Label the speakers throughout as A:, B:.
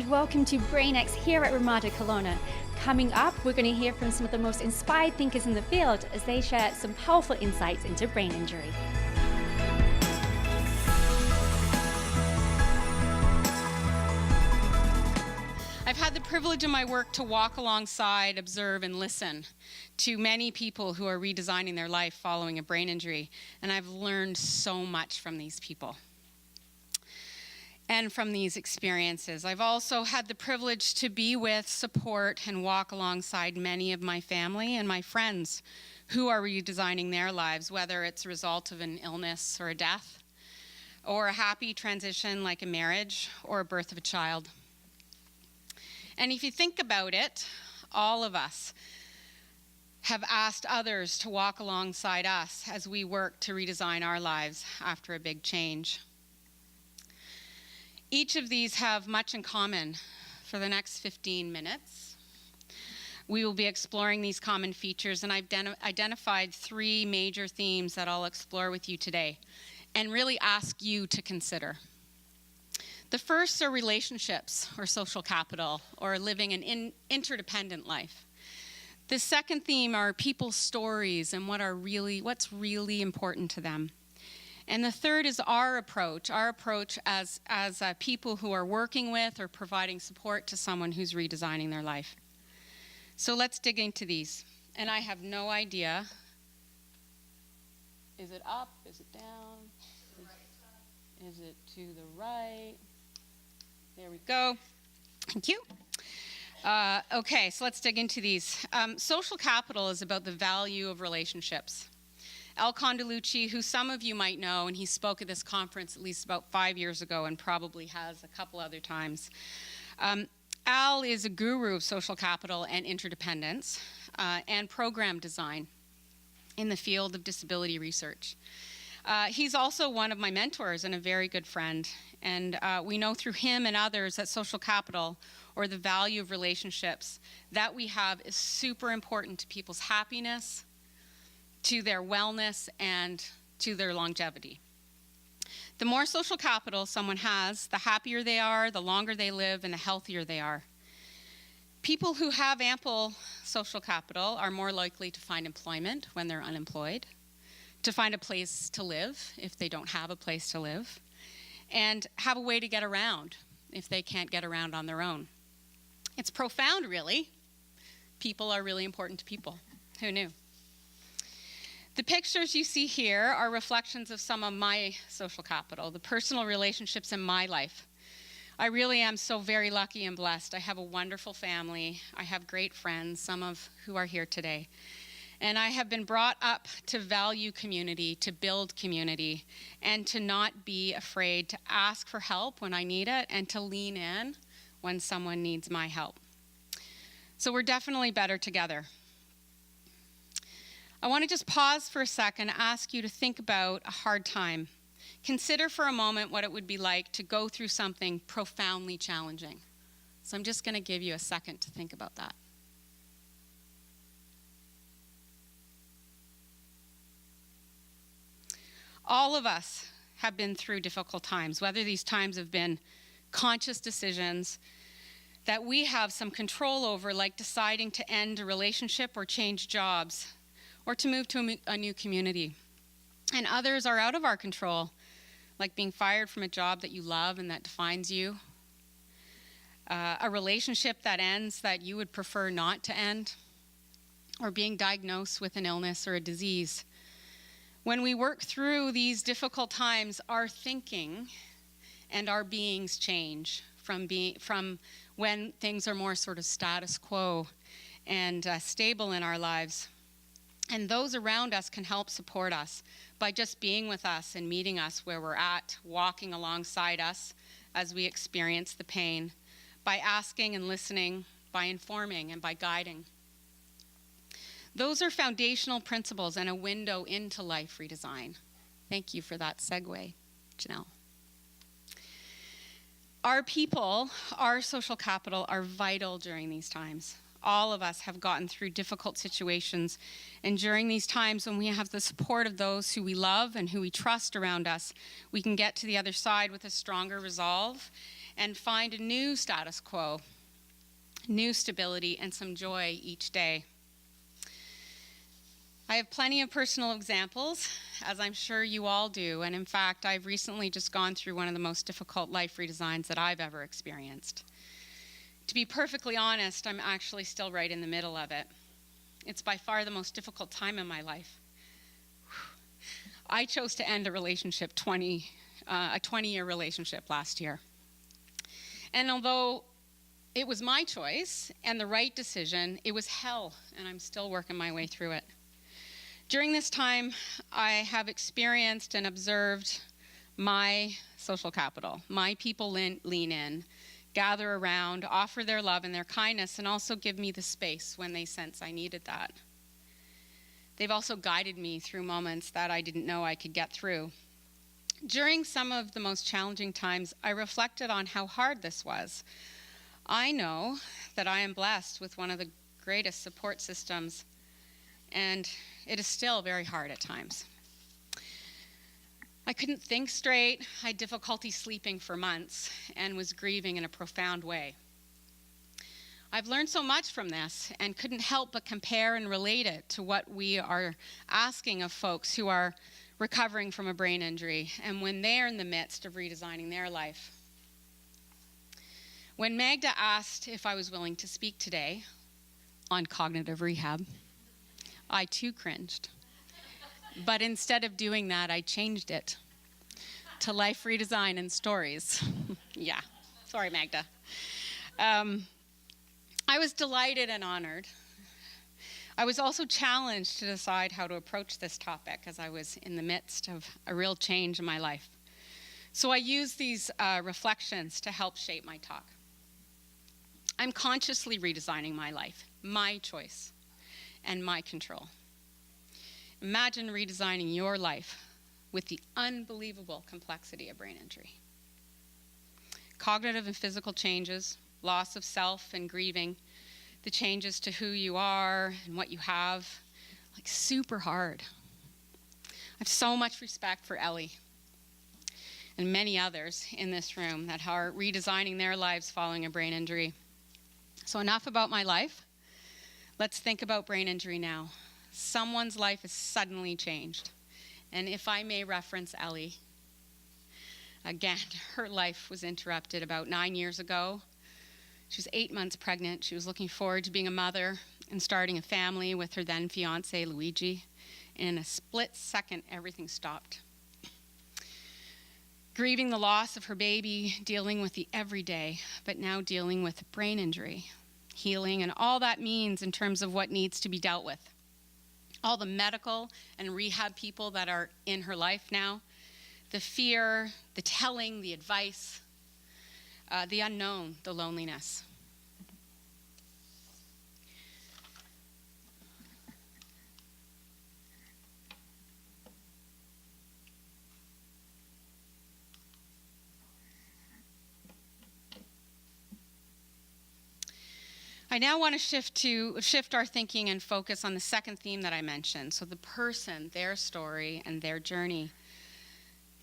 A: and welcome to BrainX here at Ramada Kelowna. Coming up, we're going to hear from some of the most inspired thinkers in the field as they share some powerful insights into brain injury.
B: I've had the privilege in my work to walk alongside, observe, and listen to many people who are redesigning their life following a brain injury, and I've learned so much from these people and from these experiences. I've also had the privilege to be with, support, and walk alongside many of my family and my friends who are redesigning their lives, whether it's a result of an illness or a death, or a happy transition like a marriage or a birth of a child. And if you think about it, all of us have asked others to walk alongside us as we work to redesign our lives after a big change. Each of these have much in common. For the next 15 minutes, we will be exploring these common features, and I've identified three major themes that I'll explore with you today and really ask you to consider. The first are relationships, or social capital, or living an interdependent life. The second theme are people's stories and what's really important to them. And the third is our approach as people who are working with or providing support to someone who's redesigning their life. So let's dig into these. And I have no idea. Is it up? Is it down? Is it to the right? There we go. Thank you. Okay, so let's dig into these. Social capital is about the value of relationships. Al Condalucci, who some of you might know, and he spoke at this conference at least about 5 years ago and probably has a couple other times. Al is a guru of social capital and interdependence and program design in the field of disability research. He's also one of my mentors and a very good friend. And we know through him and others that social capital, or the value of relationships that we have, is super important to people's happiness, to their wellness, and to their longevity. The more social capital someone has, the happier they are, the longer they live, and the healthier they are. People who have ample social capital are more likely to find employment when they're unemployed, to find a place to live if they don't have a place to live, and have a way to get around if they can't get around on their own. It's profound, really. People are really important to people. Who knew? The pictures you see here are reflections of some of my social capital, the personal relationships in my life. I really am so very lucky and blessed. I have a wonderful family. I have great friends, some of who are here today. And I have been brought up to value community, to build community, and to not be afraid to ask for help when I need it and to lean in when someone needs my help. So we're definitely better together. I want to just pause for a second and ask you to think about a hard time. Consider for a moment what it would be like to go through something profoundly challenging. So I'm just going to give you a second to think about that. All of us have been through difficult times, whether these times have been conscious decisions that we have some control over, like deciding to end a relationship or change jobs, or to move to a new community. And others are out of our control, like being fired from a job that you love and that defines you, a relationship that ends that you would prefer not to end, or being diagnosed with an illness or a disease. When we work through these difficult times, our thinking and our beings change from when things are more sort of status quo and stable in our lives. And those around us can help support us by just being with us and meeting us where we're at, walking alongside us as we experience the pain, by asking and listening, by informing and by guiding. Those are foundational principles and a window into life redesign. Thank you for that segue, Janelle. Our people, our social capital, are vital during these times. All of us have gotten through difficult situations, and during these times when we have the support of those who we love and who we trust around us, we can get to the other side with a stronger resolve and find a new status quo, new stability, and some joy each day. I have plenty of personal examples, as I'm sure you all do, and in fact, I've recently just gone through one of the most difficult life redesigns that I've ever experienced. To be perfectly honest, I'm actually still right in the middle of it. It's by far the most difficult time in my life. I chose to end a relationship, a 20-year relationship last year. And although it was my choice and the right decision, it was hell, and I'm still working my way through it. During this time, I have experienced and observed my social capital. My people lean in, gather around, offer their love and their kindness, and also give me the space when they sense I needed that. They've also guided me through moments that I didn't know I could get through. During some of the most challenging times, I reflected on how hard this was. I know that I am blessed with one of the greatest support systems, and it is still very hard at times. I couldn't think straight, I had difficulty sleeping for months, and was grieving in a profound way. I've learned so much from this and couldn't help but compare and relate it to what we are asking of folks who are recovering from a brain injury and when they're in the midst of redesigning their life. When Magda asked if I was willing to speak today on cognitive rehab, I too cringed. But instead of doing that, I changed it to life redesign and stories. Yeah, sorry, Magda. I was delighted and honored. I was also challenged to decide how to approach this topic as I was in the midst of a real change in my life. So I used these reflections to help shape my talk. I'm consciously redesigning my life, my choice, and my control. Imagine redesigning your life with the unbelievable complexity of brain injury. Cognitive and physical changes, loss of self and grieving, the changes to who you are and what you have, like super hard. I have so much respect for Ellie and many others in this room that are redesigning their lives following a brain injury. So enough about my life. Let's think about brain injury now. Someone's life is suddenly changed. And if I may reference Ellie, again, her life was interrupted about 9 years ago. She was 8 months pregnant. She was looking forward to being a mother and starting a family with her then fiance, Luigi. And in a split second, everything stopped. Grieving the loss of her baby, dealing with the everyday, but now dealing with brain injury, healing, and all that means in terms of what needs to be dealt with. All the medical and rehab people that are in her life now, the fear, the telling, the advice, the unknown, the loneliness. I now want to shift our thinking and focus on the second theme that I mentioned. So the person, their story, and their journey.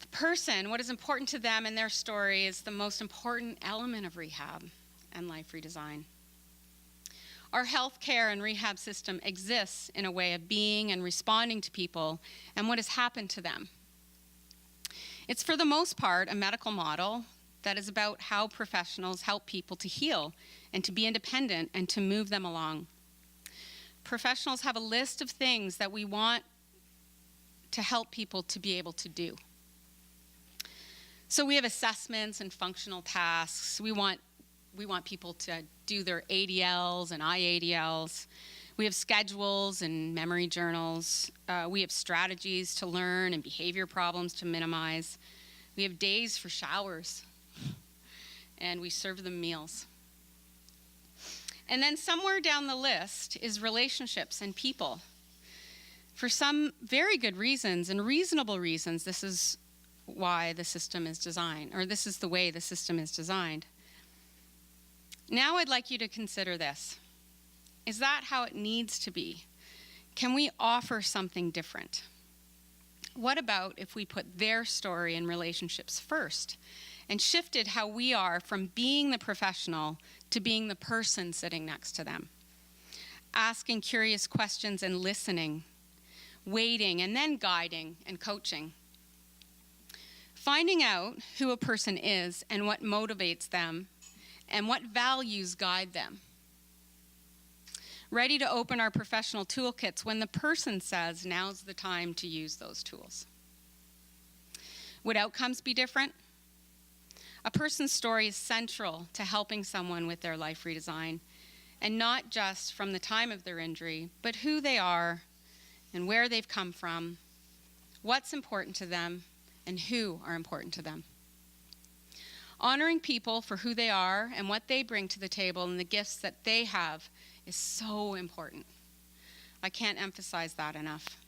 B: The person, what is important to them and their story is the most important element of rehab and life redesign. Our healthcare and rehab system exists in a way of being and responding to people and what has happened to them. It's for the most part a medical model that is about how professionals help people to heal and to be independent and to move them along. Professionals have a list of things that we want to help people to be able to do. So we have assessments and functional tasks. We want people to do their ADLs and IADLs. We have schedules and memory journals. We have strategies to learn and behavior problems to minimize. We have days for showers. And we serve them meals. And then somewhere down the list is relationships and people. For some very good reasons and reasonable reasons, this is why the system is designed, or this is the way the system is designed. Now I'd like you to consider this. Is that how it needs to be? Can we offer something different? What about if we put their story and relationships first and shifted how we are from being the professional to being the person sitting next to them. Asking curious questions and listening, waiting and then guiding and coaching. Finding out who a person is and what motivates them and what values guide them. Ready to open our professional toolkits when the person says now's the time to use those tools. Would outcomes be different? A person's story is central to helping someone with their life redesign, and not just from the time of their injury, but who they are and where they've come from, what's important to them, and who are important to them. Honoring people for who they are and what they bring to the table and the gifts that they have is so important. I can't emphasize that enough.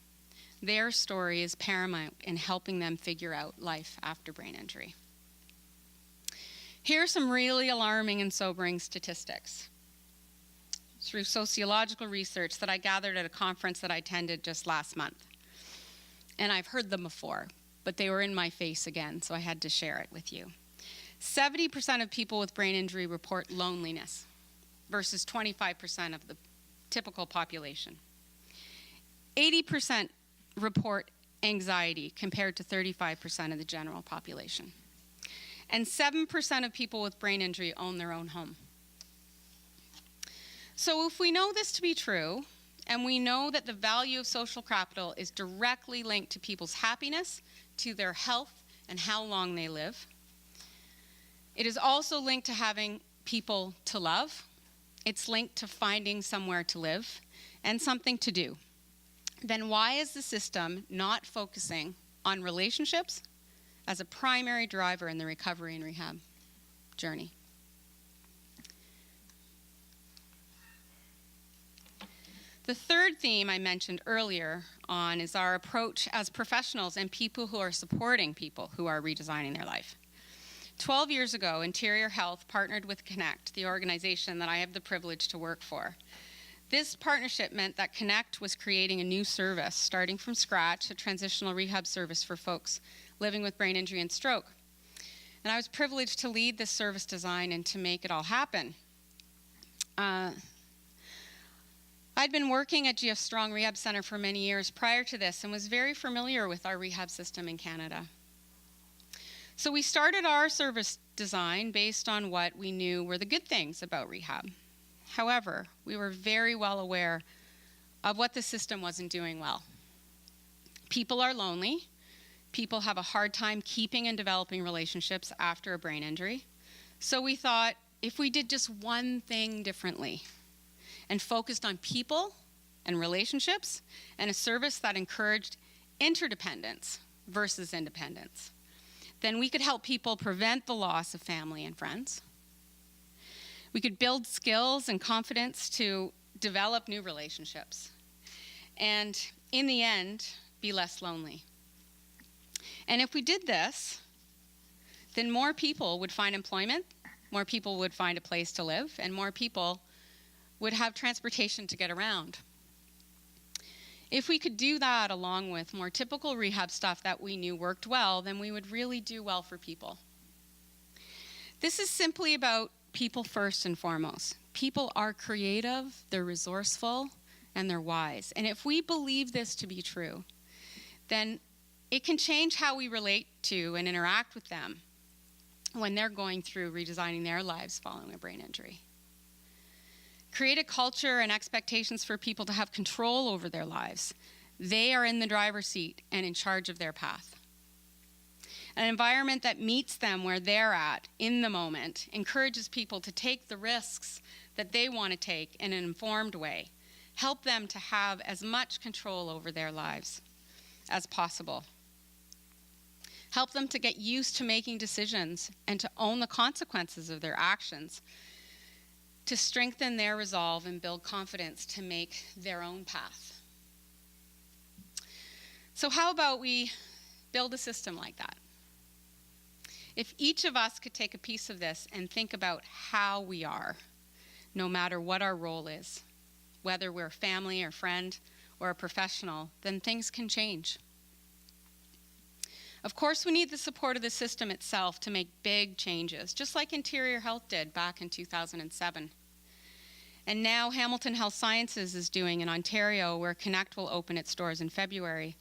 B: Their story is paramount in helping them figure out life after brain injury. Here are some really alarming and sobering statistics through sociological research that I gathered at a conference that I attended just last month. And I've heard them before, but they were in my face again, so I had to share it with you. 70% of people with brain injury report loneliness versus 25% of the typical population. 80% report anxiety compared to 35% of the general population. And 7% of people with brain injury own their own home. So if we know this to be true, and we know that the value of social capital is directly linked to people's happiness, to their health, and how long they live, it is also linked to having people to love. It's linked to finding somewhere to live and something to do. Then why is the system not focusing on relationships as a primary driver in the recovery and rehab journey? The third theme I mentioned earlier on is our approach as professionals and people who are supporting people who are redesigning their life. 12 years ago, Interior Health partnered with Connect, the organization that I have the privilege to work for. This partnership meant that Connect was creating a new service, starting from scratch, a transitional rehab service for folks living with brain injury and stroke. And I was privileged to lead this service design and to make it all happen. I'd been working at GF Strong Rehab Center for many years prior to this and was very familiar with our rehab system in Canada. So we started our service design based on what we knew were the good things about rehab. However, we were very well aware of what the system wasn't doing well. People are lonely. People have a hard time keeping and developing relationships after a brain injury. So we thought if we did just one thing differently and focused on people and relationships and a service that encouraged interdependence versus independence, then we could help people prevent the loss of family and friends. We could build skills and confidence to develop new relationships. And in the end, be less lonely. And if we did this, then more people would find employment, more people would find a place to live, and more people would have transportation to get around. If we could do that along with more typical rehab stuff that we knew worked well, then we would really do well for people. This is simply about people first and foremost. People are creative, they're resourceful, and they're wise. And if we believe this to be true, then it can change how we relate to and interact with them when they're going through redesigning their lives following a brain injury. Create a culture and expectations for people to have control over their lives. They are in the driver's seat and in charge of their path. An environment that meets them where they're at in the moment encourages people to take the risks that they want to take in an informed way. Help them to have as much control over their lives as possible. Help them to get used to making decisions and to own the consequences of their actions, to strengthen their resolve and build confidence to make their own path. So how about we build a system like that? If each of us could take a piece of this and think about how we are, no matter what our role is, whether we're family or friend or a professional, then things can change. Of course, we need the support of the system itself to make big changes, just like Interior Health did back in 2007. And now Hamilton Health Sciences is doing in Ontario, where Connect will open its doors in February.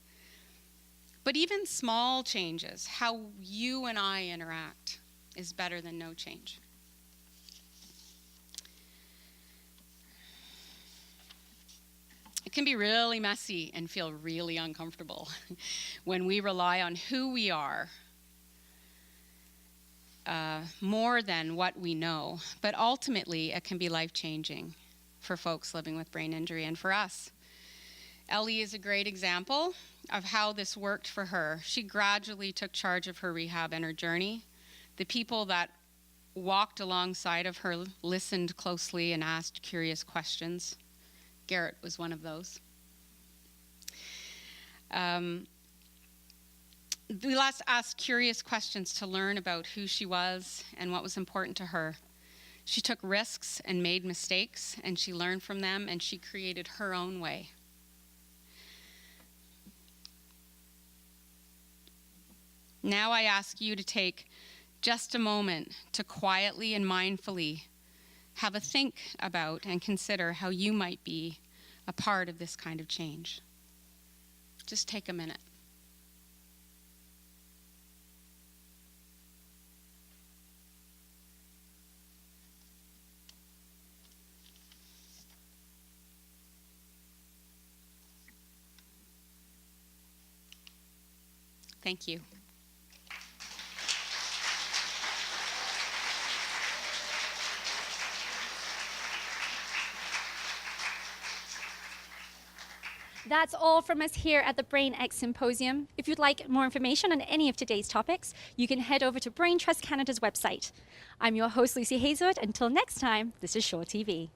B: But even small changes, how you and I interact, is better than no change. It can be really messy and feel really uncomfortable when we rely on who we are more than what we know. But ultimately, it can be life-changing for folks living with brain injury and for us. Ellie is a great example of how this worked for her. She gradually took charge of her rehab and her journey. The people that walked alongside of her listened closely and asked curious questions. Garrett was one of those. We last asked curious questions to learn about who she was and what was important to her. She took risks and made mistakes, and she learned from them, and she created her own way. Now I ask you to take just a moment to quietly and mindfully have a think about and consider how you might be a part of this kind of change. Just take a minute. Thank you.
A: That's all from us here at the Brain X Symposium. If you'd like more information on any of today's topics, you can head over to Brain Trust Canada's website. I'm your host, Lucy Hazelwood. Until next time, this is Shore TV.